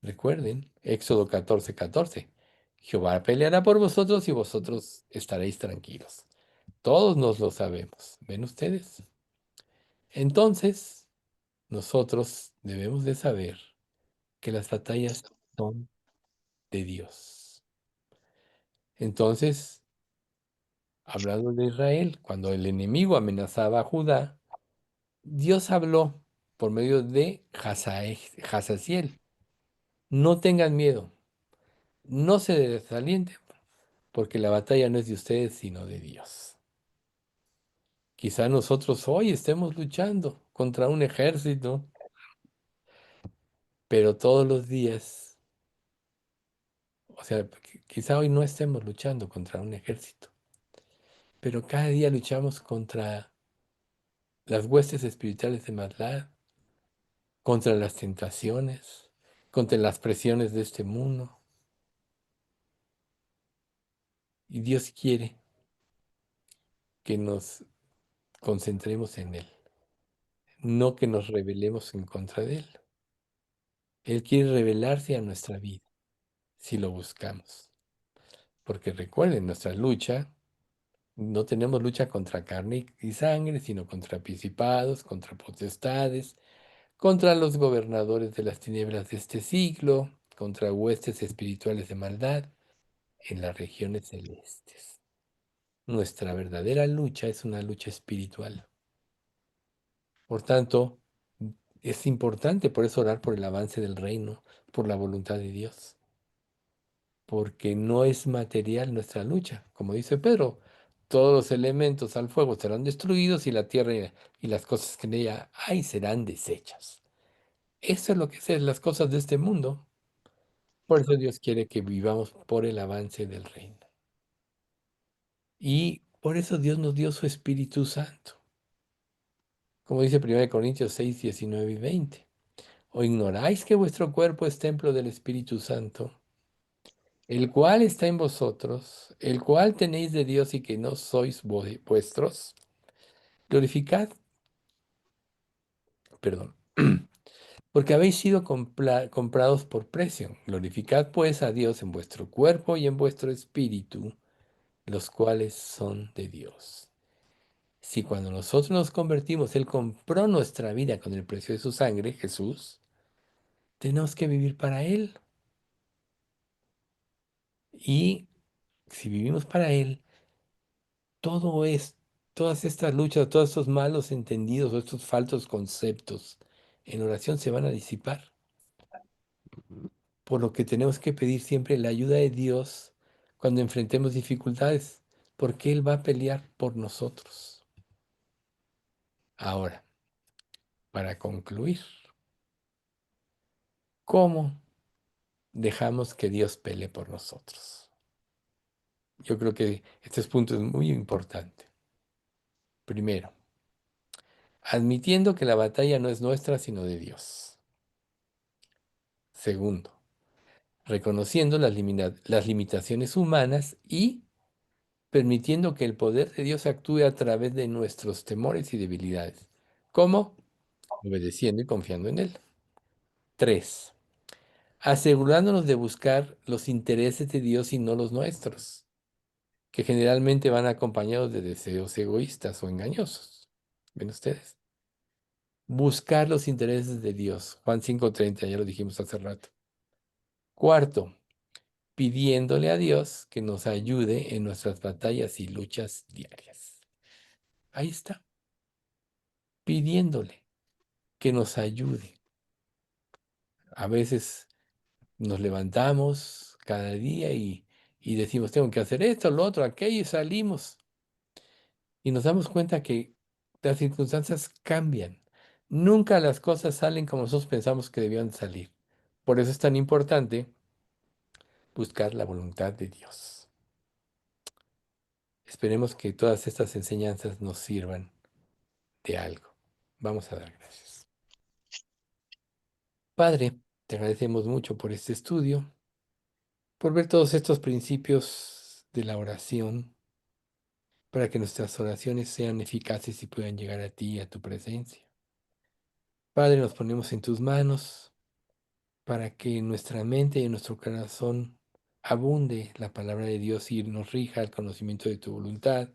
Recuerden, Éxodo 14:14. Jehová peleará por vosotros y vosotros estaréis tranquilos. Todos nos lo sabemos. ¿Ven ustedes? Entonces, nosotros debemos de saber que las batallas son de Dios. Entonces, hablando de Israel, cuando el enemigo amenazaba a Judá, Dios habló por medio de Hazaziel. No tengan miedo, no se desalienten, porque la batalla no es de ustedes, sino de Dios. Quizá nosotros hoy estemos luchando contra un ejército, pero todos los días, o sea, quizá hoy no estemos luchando contra un ejército, pero cada día luchamos contra las huestes espirituales de maldad, contra las tentaciones, contra las presiones de este mundo. Y Dios quiere que nos concentremos en Él, no que nos rebelemos en contra de Él. Él quiere revelarse a nuestra vida si lo buscamos. Porque recuerden, nuestra lucha, no tenemos lucha contra carne y sangre, sino contra principados, contra potestades, contra los gobernadores de las tinieblas de este siglo, contra huestes espirituales de maldad en las regiones celestes. Nuestra verdadera lucha es una lucha espiritual. Por tanto, es importante por eso orar por el avance del reino, por la voluntad de Dios, porque no es material nuestra lucha. Como dice Pedro, todos los elementos al fuego serán destruidos y la tierra y las cosas que en ella hay serán deshechas. Eso es lo que es las cosas de este mundo. Por eso Dios quiere que vivamos por el avance del reino. Y por eso Dios nos dio su Espíritu Santo. como dice 1 Corintios 6, 19 y 20. ¿O ignoráis que vuestro cuerpo es templo del Espíritu Santo, el cual está en vosotros, el cual tenéis de Dios y que no sois vuestros? Glorificad, perdón, porque habéis sido comprados por precio. Glorificad pues a Dios en vuestro cuerpo y en vuestro espíritu, los cuales son de Dios. Si cuando nosotros nos convertimos, Él compró nuestra vida con el precio de su sangre, Jesús, tenemos que vivir para Él. Y si vivimos para Él, todo es, todas estas luchas, todos estos malos entendidos o estos falsos conceptos en oración se van a disipar. Por lo que tenemos que pedir siempre la ayuda de Dios cuando enfrentemos dificultades, porque Él va a pelear por nosotros. Ahora, para concluir, ¿cómo dejamos que Dios pelee por nosotros? Yo creo que este punto es muy importante. Primero, admitiendo que la batalla no es nuestra, sino de Dios. Segundo, reconociendo las limitaciones humanas y permitiendo que el poder de Dios actúe a través de nuestros temores y debilidades. ¿Cómo? Obedeciendo y confiando en Él. Tres, asegurándonos de buscar los intereses de Dios y no los nuestros, que generalmente van acompañados de deseos egoístas o engañosos. ¿Ven ustedes? Buscar los intereses de Dios. Juan 5:30, ya lo dijimos hace rato. Cuarto, pidiéndole a Dios que nos ayude en nuestras batallas y luchas diarias. Ahí está, pidiéndole que nos ayude. A veces nos levantamos cada día y decimos, tengo que hacer esto, lo otro, aquello, y salimos. Y nos damos cuenta que las circunstancias cambian. Nunca las cosas salen como nosotros pensamos que debían salir. Por eso es tan importante buscar la voluntad de Dios. Esperemos que todas estas enseñanzas nos sirvan de algo. Vamos a dar gracias. Padre, te agradecemos mucho por este estudio, por ver todos estos principios de la oración, para que nuestras oraciones sean eficaces y puedan llegar a ti y a tu presencia. Padre, nos ponemos en tus manos para que en nuestra mente y en nuestro corazón abunde la palabra de Dios y nos rija el conocimiento de tu voluntad.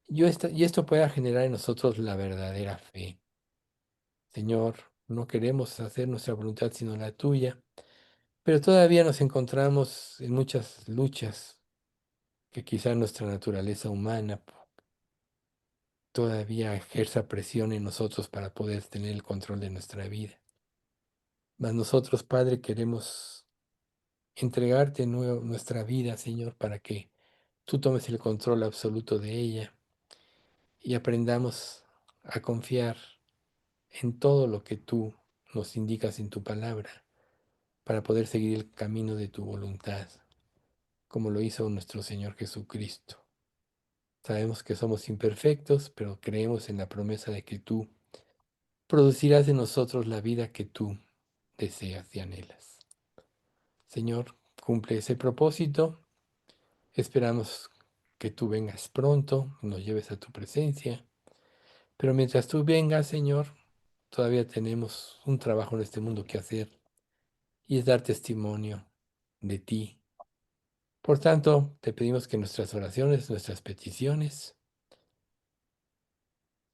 Y esto pueda generar en nosotros la verdadera fe. Señor, no queremos hacer nuestra voluntad sino la tuya, pero todavía nos encontramos en muchas luchas que quizá nuestra naturaleza humana todavía ejerza presión en nosotros para poder tener el control de nuestra vida. Mas nosotros, Padre, queremos entregarte nuestra vida, Señor, para que tú tomes el control absoluto de ella y aprendamos a confiar en todo lo que tú nos indicas en tu palabra para poder seguir el camino de tu voluntad, como lo hizo nuestro Señor Jesucristo. Sabemos que somos imperfectos, pero creemos en la promesa de que tú producirás en nosotros la vida que tú deseas y anhelas. Señor, cumple ese propósito. Esperamos que tú vengas pronto, nos lleves a tu presencia. Pero mientras tú vengas, Señor, todavía tenemos un trabajo en este mundo que hacer y es dar testimonio de ti. Por tanto, te pedimos que nuestras oraciones, nuestras peticiones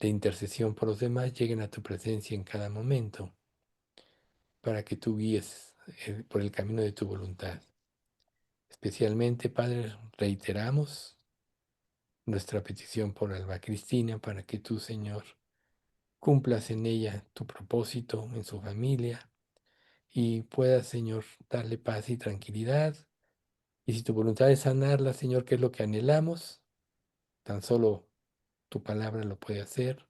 de intercesión por los demás lleguen a tu presencia en cada momento para que tú guíes por el camino de tu voluntad. Especialmente, Padre, reiteramos nuestra petición por Alba Cristina para que tú, Señor, cumplas en ella tu propósito, en su familia, y puedas, Señor, darle paz y tranquilidad. Y si tu voluntad es sanarla, Señor, que es lo que anhelamos, tan solo tu palabra lo puede hacer.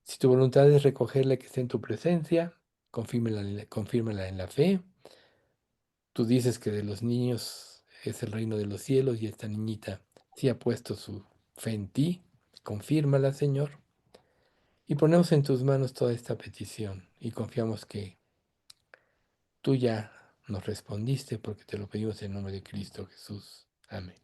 Si tu voluntad es recogerla que esté en tu presencia, confírmala en la fe. Tú dices que de los niños es el reino de los cielos y esta niñita sí ha puesto su fe en ti. Confírmala, Señor. Y ponemos en tus manos toda esta petición y confiamos que tú ya nos respondiste porque te lo pedimos en nombre de Cristo Jesús. Amén.